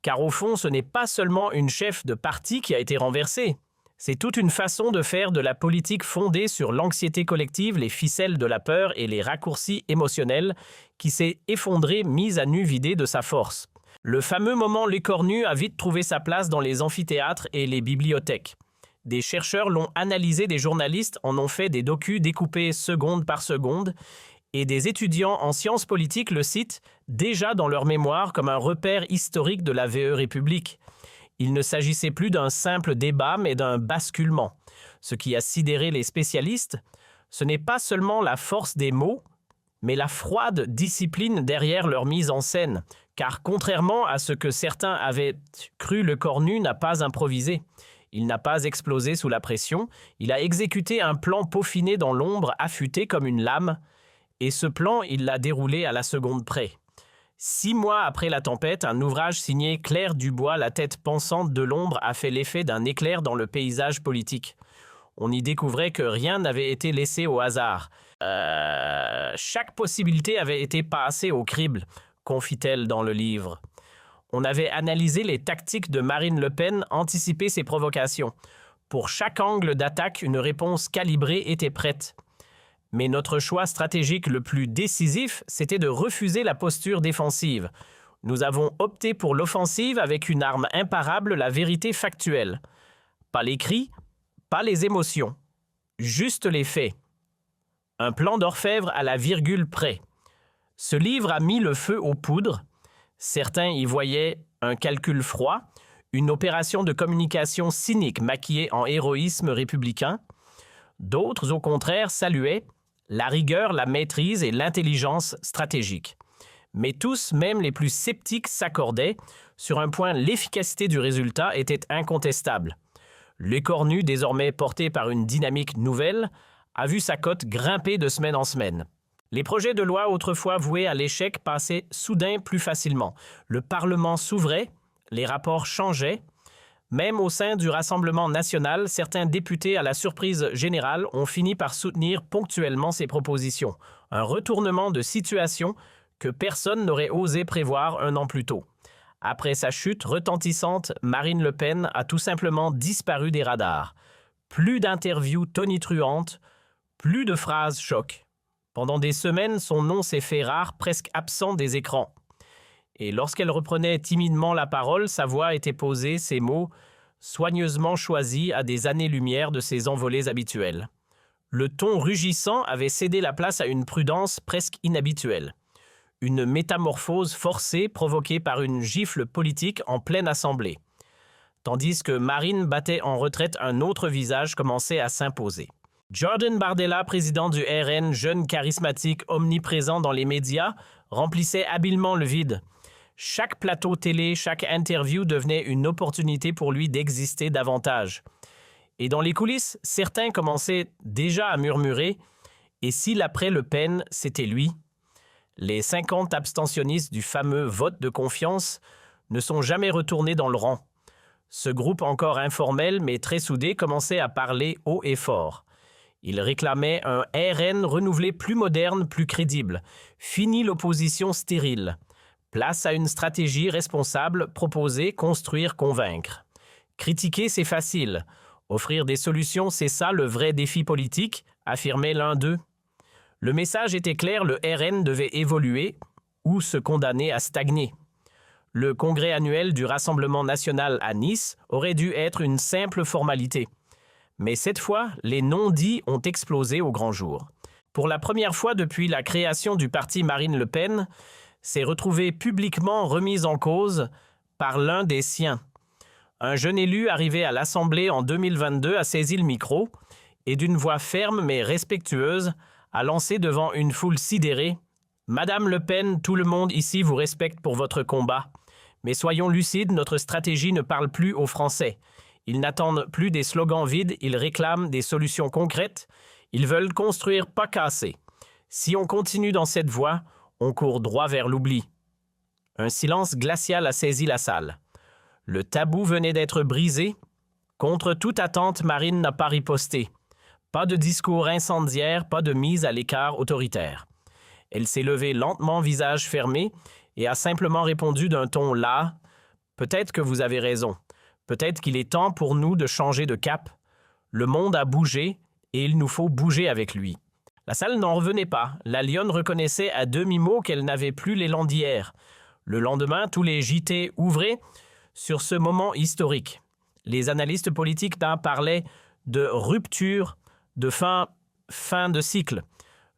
Car au fond, ce n'est pas seulement une chef de parti qui a été renversée. C'est toute une façon de faire de la politique fondée sur l'anxiété collective, les ficelles de la peur et les raccourcis émotionnels qui s'est effondrée, mise à nu, vidée de sa force. Le fameux moment Les Cornus a vite trouvé sa place dans les amphithéâtres et les bibliothèques. Des chercheurs l'ont analysé, des journalistes en ont fait des docus découpés seconde par seconde, et des étudiants en sciences politiques le citent déjà dans leur mémoire comme un repère historique de la VE République. Il ne s'agissait plus d'un simple débat, mais d'un basculement. Ce qui a sidéré les spécialistes, ce n'est pas seulement la force des mots, mais la froide discipline derrière leur mise en scène. Car contrairement à ce que certains avaient cru, le Cornu n'a pas improvisé. Il n'a pas explosé sous la pression, il a exécuté un plan peaufiné dans l'ombre, affûté comme une lame, et ce plan, il l'a déroulé à la seconde près. 6 mois après la tempête, un ouvrage signé Claire Dubois, la tête pensante de l'ombre, a fait l'effet d'un éclair dans le paysage politique. On y découvrait que rien n'avait été laissé au hasard. Chaque possibilité avait été passée au crible, confie-t-elle dans le livre. On avait analysé les tactiques de Marine Le Pen, anticipé ses provocations. Pour chaque angle d'attaque, une réponse calibrée était prête. Mais notre choix stratégique le plus décisif, c'était de refuser la posture défensive. Nous avons opté pour l'offensive avec une arme imparable, la vérité factuelle. Pas les cris, pas les émotions, juste les faits. Un plan d'orfèvre à la virgule près. Ce livre a mis le feu aux poudres. Certains y voyaient un calcul froid, une opération de communication cynique maquillée en héroïsme républicain. D'autres, au contraire, saluaient la rigueur, la maîtrise et l'intelligence stratégique. Mais tous, même les plus sceptiques, s'accordaient. Sur un point, l'efficacité du résultat était incontestable. Le Cornu, désormais porté par une dynamique nouvelle, a vu sa cote grimper de semaine en semaine. Les projets de loi autrefois voués à l'échec passaient soudain plus facilement. Le Parlement s'ouvrait, les rapports changeaient. Même au sein du Rassemblement national, certains députés, à la surprise générale, ont fini par soutenir ponctuellement ces propositions. Un retournement de situation que personne n'aurait osé prévoir un an plus tôt. Après sa chute retentissante, Marine Le Pen a tout simplement disparu des radars. Plus d'interviews tonitruantes, plus de phrases choc. Pendant des semaines, son nom s'est fait rare, presque absent des écrans. Et lorsqu'elle reprenait timidement la parole, sa voix était posée, ses mots soigneusement choisis à des années-lumière de ses envolées habituelles. Le ton rugissant avait cédé la place à une prudence presque inhabituelle. Une métamorphose forcée provoquée par une gifle politique en pleine assemblée. Tandis que Marine battait en retraite, un autre visage commençait à s'imposer. Jordan Bardella, président du RN, jeune charismatique omniprésent dans les médias, remplissait habilement le vide. Chaque plateau télé, chaque interview devenait une opportunité pour lui d'exister davantage. Et dans les coulisses, certains commençaient déjà à murmurer « Et si l'après-Le Pen, c'était lui ?» Les 50 abstentionnistes du fameux vote de confiance ne sont jamais retournés dans le rang. Ce groupe encore informel mais très soudé commençait à parler haut et fort. Il réclamait un RN renouvelé plus moderne, plus crédible. Fini l'opposition stérile. Place à une stratégie responsable, proposer, construire, convaincre. Critiquer, c'est facile. Offrir des solutions, c'est ça le vrai défi politique, affirmait l'un d'eux. Le message était clair, le RN devait évoluer ou se condamner à stagner. Le congrès annuel du Rassemblement national à Nice aurait dû être une simple formalité. Mais cette fois, les non-dits ont explosé au grand jour. Pour la première fois depuis la création du parti Marine Le Pen, s'est retrouvé publiquement remise en cause par l'un des siens. Un jeune élu arrivé à l'Assemblée en 2022 a saisi le micro et d'une voix ferme mais respectueuse a lancé devant une foule sidérée « Madame Le Pen, tout le monde ici vous respecte pour votre combat. Mais soyons lucides, notre stratégie ne parle plus aux Français. Ils n'attendent plus des slogans vides, ils réclament des solutions concrètes. Ils veulent construire, pas casser. Si on continue dans cette voie, on court droit vers l'oubli. » Un silence glacial a saisi la salle. Le tabou venait d'être brisé. Contre toute attente, Marine n'a pas riposté. Pas de discours incendiaire, pas de mise à l'écart autoritaire. Elle s'est levée lentement, visage fermé, et a simplement répondu d'un ton las. « Peut-être que vous avez raison. Peut-être qu'il est temps pour nous de changer de cap. Le monde a bougé, et il nous faut bouger avec lui. » La salle n'en revenait pas. La lionne reconnaissait à demi-mot qu'elle n'avait plus l'élan d'hier. Le lendemain, tous les JT ouvraient sur ce moment historique. Les analystes politiques parlaient de rupture, de fin de cycle.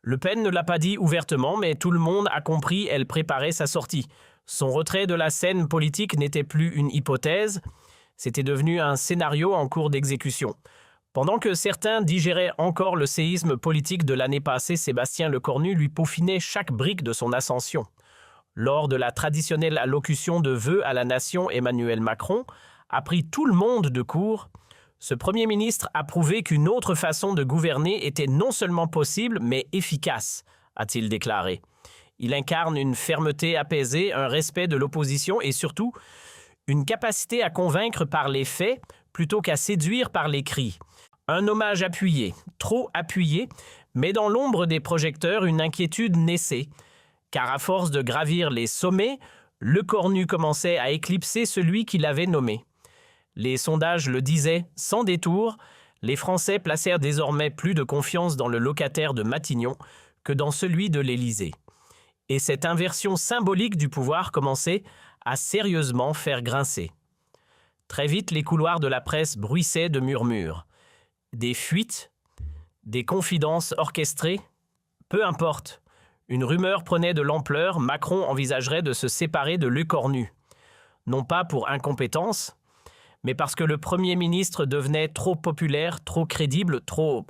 Le Pen ne l'a pas dit ouvertement, mais tout le monde a compris, elle préparait sa sortie. Son retrait de la scène politique n'était plus une hypothèse, c'était devenu un scénario en cours d'exécution. Pendant que certains digéraient encore le séisme politique de l'année passée, Sébastien Lecornu lui peaufinait chaque brique de son ascension. Lors de la traditionnelle allocution de vœux à la nation, Emmanuel Macron a pris tout le monde de court. Ce Premier ministre a prouvé qu'une autre façon de gouverner était non seulement possible, mais efficace, a-t-il déclaré. Il incarne une fermeté apaisée, un respect de l'opposition et surtout une capacité à convaincre par les faits plutôt qu'à séduire par les cris. Un hommage appuyé, trop appuyé, mais dans l'ombre des projecteurs, une inquiétude naissait. Car à force de gravir les sommets, Lecornu commençait à éclipser celui qui l'avait nommé. Les sondages le disaient, sans détour, les Français placèrent désormais plus de confiance dans le locataire de Matignon que dans celui de l'Élysée. Et cette inversion symbolique du pouvoir commençait à sérieusement faire grincer. Très vite, les couloirs de la presse bruissaient de murmures. Des fuites, des confidences orchestrées, peu importe. Une rumeur prenait de l'ampleur, Macron envisagerait de se séparer de Lecornu. Non pas pour incompétence, mais parce que le Premier ministre devenait trop populaire, trop crédible, trop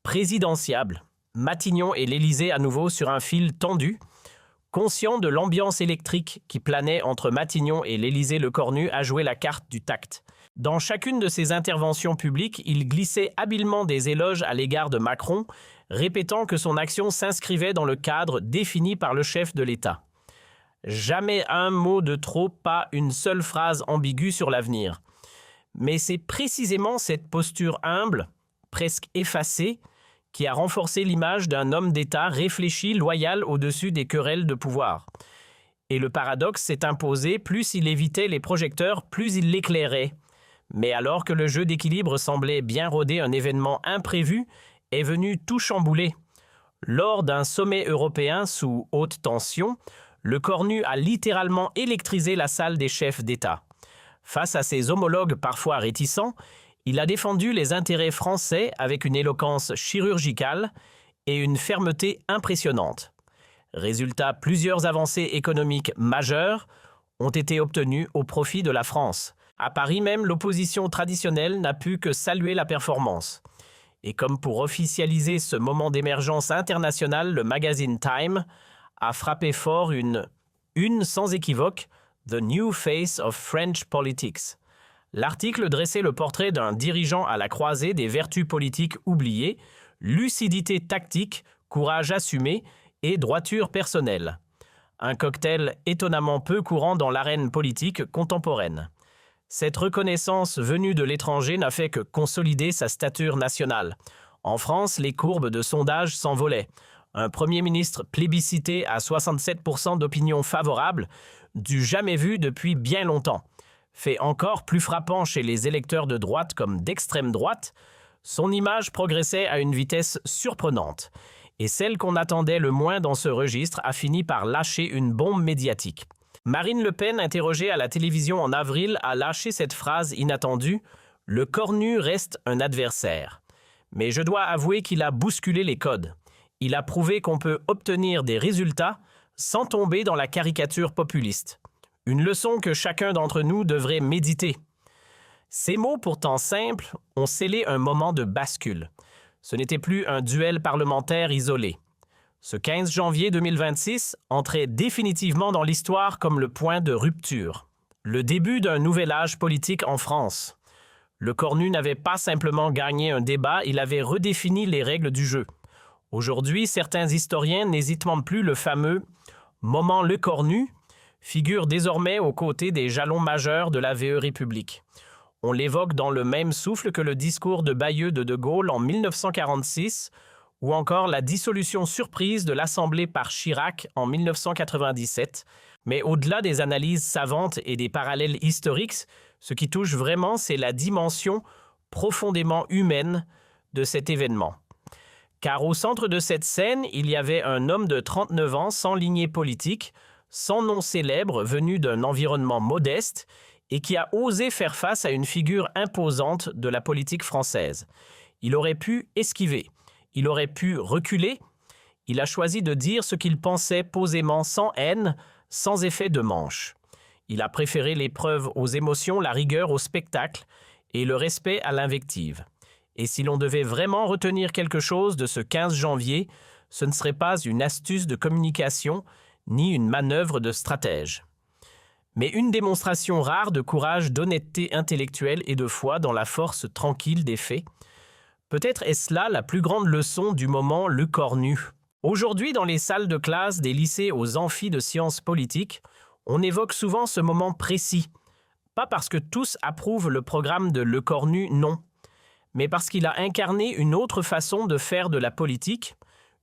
présidentiable. Matignon et l'Élysée à nouveau sur un fil tendu. Conscient de l'ambiance électrique qui planait entre Matignon et l'Élysée, Lecornu a joué la carte du tact. Dans chacune de ses interventions publiques, il glissait habilement des éloges à l'égard de Macron, répétant que son action s'inscrivait dans le cadre défini par le chef de l'État. Jamais un mot de trop, pas une seule phrase ambiguë sur l'avenir. Mais c'est précisément cette posture humble, presque effacée, qui a renforcé l'image d'un homme d'État réfléchi, loyal au-dessus des querelles de pouvoir. Et le paradoxe s'est imposé, plus il évitait les projecteurs, plus il l'éclairait. Mais alors que le jeu d'équilibre semblait bien rodé, un événement imprévu est venu tout chambouler. Lors d'un sommet européen sous haute tension, Lecornu a littéralement électrisé la salle des chefs d'État. Face à ses homologues parfois réticents, il a défendu les intérêts français avec une éloquence chirurgicale et une fermeté impressionnante. Résultat, plusieurs avancées économiques majeures ont été obtenues au profit de la France. À Paris même, l'opposition traditionnelle n'a pu que saluer la performance. Et comme pour officialiser ce moment d'émergence internationale, le magazine Time a frappé fort une sans équivoque « The New Face of French Politics », L'article dressait le portrait d'un dirigeant à la croisée des vertus politiques oubliées, lucidité tactique, courage assumé et droiture personnelle. Un cocktail étonnamment peu courant dans l'arène politique contemporaine. Cette reconnaissance venue de l'étranger n'a fait que consolider sa stature nationale. En France, les courbes de sondage s'envolaient. Un Premier ministre plébiscité à 67% d'opinion favorable, du jamais vu depuis bien longtemps. Fait encore plus frappant chez les électeurs de droite comme d'extrême droite, son image progressait à une vitesse surprenante. Et celle qu'on attendait le moins dans ce registre a fini par lâcher une bombe médiatique. Marine Le Pen, interrogée à la télévision en avril, a lâché cette phrase inattendue « Le cornu reste un adversaire ». Mais je dois avouer qu'il a bousculé les codes. Il a prouvé qu'on peut obtenir des résultats sans tomber dans la caricature populiste. Une leçon que chacun d'entre nous devrait méditer. Ces mots pourtant simples ont scellé un moment de bascule. Ce n'était plus un duel parlementaire isolé. Ce 15 janvier 2026 entrait définitivement dans l'histoire comme le point de rupture. Le début d'un nouvel âge politique en France. Le cornu n'avait pas simplement gagné un débat, il avait redéfini les règles du jeu. Aujourd'hui, certains historiens n'hésitent même plus le fameux « moment Le Cornu » figure désormais aux côtés des jalons majeurs de la VE République. On l'évoque dans le même souffle que le discours de Bayeux de Gaulle en 1946 ou encore la dissolution surprise de l'Assemblée par Chirac en 1997. Mais au-delà des analyses savantes et des parallèles historiques, ce qui touche vraiment, c'est la dimension profondément humaine de cet événement. Car au centre de cette scène, il y avait un homme de 39 ans sans lignée politique, sans nom célèbre, venu d'un environnement modeste et qui a osé faire face à une figure imposante de la politique française. Il aurait pu esquiver, il aurait pu reculer, il a choisi de dire ce qu'il pensait posément, sans haine, sans effet de manche. Il a préféré l'épreuve aux émotions, la rigueur au spectacle et le respect à l'invective. Et si l'on devait vraiment retenir quelque chose de ce 15 janvier, ce ne serait pas une astuce de communication ni une manœuvre de stratège, mais une démonstration rare de courage, d'honnêteté intellectuelle et de foi dans la force tranquille des faits. Peut-être est-ce là la plus grande leçon du moment Le Cornu. Aujourd'hui, dans les salles de classe des lycées aux amphis de sciences politiques, on évoque souvent ce moment précis. Pas parce que tous approuvent le programme de Le Cornu, non, mais parce qu'il a incarné une autre façon de faire de la politique,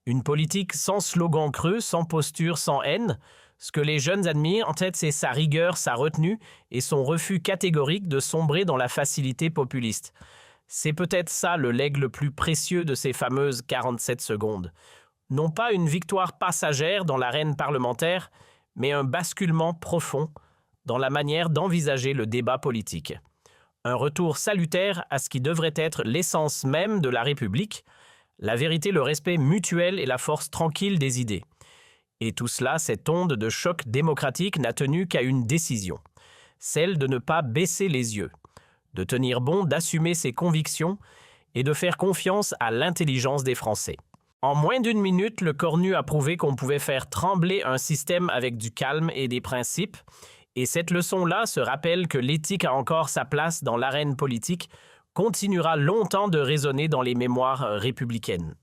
une politique sans slogan creux, sans posture, sans haine. Ce que les jeunes admirent, en tête, c'est sa rigueur, sa retenue et son refus catégorique de sombrer dans la facilité populiste. C'est peut-être ça le legs le plus précieux de ces fameuses 47 secondes. Non pas une victoire passagère dans l'arène parlementaire, mais un basculement profond dans la manière d'envisager le débat politique. Un retour salutaire à ce qui devrait être l'essence même de la République, la vérité, le respect mutuel et la force tranquille des idées. Et tout cela, cette onde de choc démocratique n'a tenu qu'à une décision, celle de ne pas baisser les yeux, de tenir bon, d'assumer ses convictions et de faire confiance à l'intelligence des Français. En moins d'une minute, Le Cornu a prouvé qu'on pouvait faire trembler un système avec du calme et des principes, et cette leçon-là se rappelle que l'éthique a encore sa place dans l'arène politique, continuera longtemps de résonner dans les mémoires républicaines.